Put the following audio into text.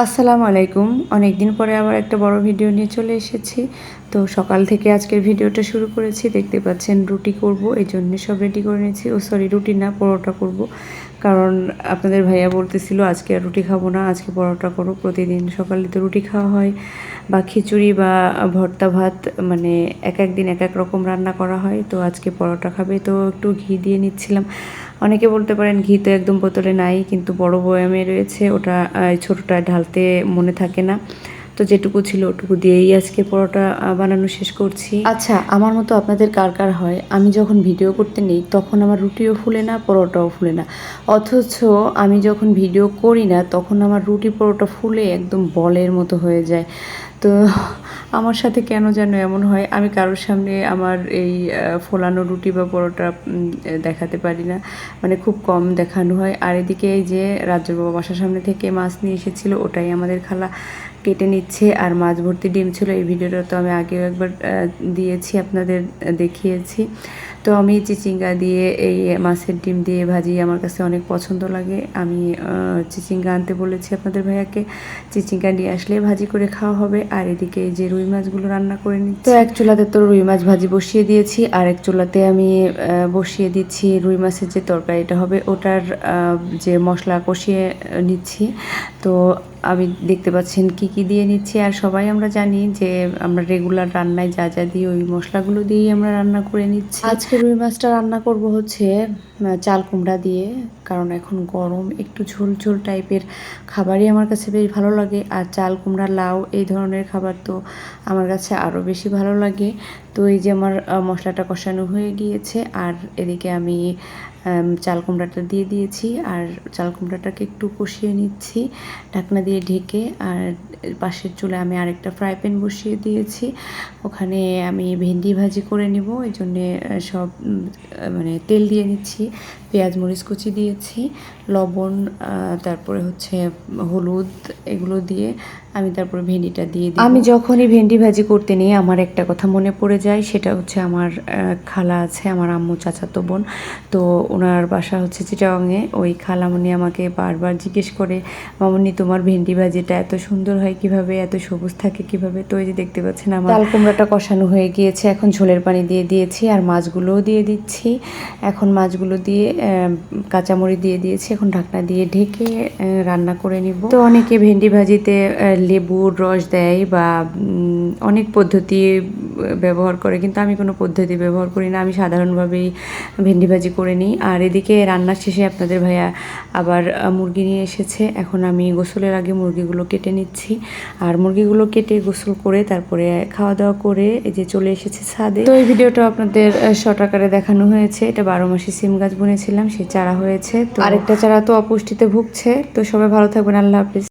আসসালামু আলাইকুম। অনেক দিন পরে আবার একটা বড় ভিডিও নিয়ে চলে এসেছি। তো সকাল থেকে আজকের ভিডিওটা শুরু করেছি। দেখতে পাচ্ছেন রুটি করব, এজন্য সব রেডি করে নিয়েছি। সরি, রুটি না, পরোটা করব। কারণ আপনাদের ভাইয়া বলতেছিল আজকে আর রুটি খাবো না, আজকে পরোটা করো। প্রতিদিন সকালে তো রুটি খাওয়া হয় বা খিচুড়ি বা ভর্তা ভাত, মানে এক এক দিন এক এক রকম রান্না করা হয়। তো আজকে পরোটা খাবে, তো একটু ঘি দিয়ে নিচ্ছিলাম। অনেকে বলতে পারেন ঘি তো একদম বোতলে নাই, কিন্তু বড় বয়ামে রয়েছে, ওটা ছোটোটা ঢালতে মনে থাকে না। তো যেটুকু ছিল ওটুকু দিয়েই আজকে পরোটা বানানো শেষ করছি। আচ্ছা, আমার মতো আপনাদের কার কার হয়? আমি যখন ভিডিও করতে নেই তখন আমার রুটিও ফুলে না, পরোটাও ফুলে না। অথচ আমি যখন ভিডিও করি না তখন আমার রুটি পরোটা ফুলে একদম বলের মতো হয়ে যায়। তো আমার সাথে কেন যেন এমন হয়, আমি কারোর সামনে আমার এই ফোলানো রুটি বা পরোটা দেখাতে পারি না, মানে খুব কম দেখানো হয়। আর এদিকে এই যে রাজ্যের বাবা বাসার সামনে থেকে মাছ নিয়ে এসেছিলো, ওটাই আমাদের খালা কেটে নিচ্ছে। আর মাছ ভর্তি ডিম ছিল, এই ভিডিওটা তো আমি আগেও একবার দিয়েছি, আপনাদের দেখিয়েছি। তো আমি চিচিঙ্গা দিয়ে এই মাছের ডিম দিয়ে ভাজি আমার কাছে অনেক পছন্দ লাগে। আমি চিচিঙ্গা আনতে বলেছি আপনাদের ভাইয়াকে, চিচিঙ্গা নিয়ে আসলে ভাজি করে খাওয়া হবে। আর এদিকে এই যে রুই মাছগুলো রান্না করে নিচ্ছি। তো এক চুলাতে তো রুই মাছ ভাজি বসিয়ে দিয়েছি, আর এক চুলাতে আমি বসিয়ে দিচ্ছি রুই মাছের যে তরকারিটা হবে ওটার যে মশলা কষিয়ে নিচ্ছি। তো আমি দেখতে পাচ্ছেন কি কি দিয়ে নিচ্ছি। আর সবাই আমরা জানি যে আমরা রেগুলার রান্নায় যা যা দিই ওই মশলাগুলো দিয়েই আমরা রান্না করে নিচ্ছি। আজকে রুই মাছটা রান্না করব হচ্ছে চাল কুমড়া দিয়ে, কারণ এখন গরম, একটু ঝোল ঝোল টাইপের খাবারই আমার কাছে বেশ ভালো লাগে। আর চাল কুমড়া, লাউ এই ধরনের খাবার তো আমার কাছে আরও বেশি ভালো লাগে। তো এই যে আমার মশলাটা কষানো হয়ে গিয়েছে, আর এদিকে আমি চাল কুমড়াটা দিয়ে দিয়েছি। আর চাল কুমড়াটাকে একটু কষিয়ে নিচ্ছি ঢাকনা দিয়ে ঢেকে। আর পাশের চুলায় আমি আরেকটা ফ্রাই প্যান বসিয়ে দিয়েছি, ওখানে আমি ভেন্ডি ভাজি করে নিব। এই জন্যে সব মানে তেল দিয়ে নিচ্ছি, পেঁয়াজ মরিচ কুচি দিয়েছি, লবণ, তারপরে হচ্ছে হলুদ, এগুলো দিয়ে আমি তারপরে ভেন্ডিটা দিয়ে দিই। আমি যখনই ভেন্ডি ভাজি করতে নিই আমার একটা কথা মনে পড়ে যায়, সেটা হচ্ছে আমার খালা আছে, আমার আম্মু চাচাতো বোন। তো ওনার বাসা হচ্ছে চিটাগাংয়ে। ওই খালামণি আমাকে বারবার জিজ্ঞেস করে, মামনি তোমার ভেন্ডি ভাজিটা এত সুন্দর হয় কিভাবে, এত সবুজ থাকে কিভাবে। তো এই যে দেখতে পাচ্ছেন আমার চাল কুমড়াটা কষানো হয়ে গিয়েছে, এখন ঝোলের পানি দিয়ে দিয়েছি আর মাছগুলোও দিয়ে দিচ্ছি। এখন মাছগুলো দিয়ে কাঁচামরিচ দিয়ে দিয়েছি, এখন ঢাকনা দিয়ে ঢেকে রান্না করে নিব। তো অনেকে ভেন্ডি ভাজিতে লেবুর রস দেয় বা অনেক পদ্ধতি ব্যবহার করে, কিন্তু আমি কোনো পদ্ধতি ব্যবহার করি না, আমি সাধারণভাবেই ভেন্ডি ভাজি করে নিই। আর এদিকে রান্নার শেষে আপনাদের ভাইয়া আবার মুরগি নিয়ে এসেছে, এখন আমি গোসলের আগে মুরগিগুলো কেটে নিচ্ছি। আর মুরগিগুলো কেটে গোসল করে তারপরে খাওয়া দাওয়া করে এই যে চলে এসেছে ছাদে। তো এই ভিডিওটা আপনাদের শর্ট আকারে দেখানো হয়েছে। এটা 12 মাসি সিম গাছ বুনেছিলাম, সেই চারা হয়েছে। তো আরেকটা চারা তো অপুষ্টিতে ভুগছে। তো সবাই ভালো থাকবেন, আল্লাহ হাফিজ।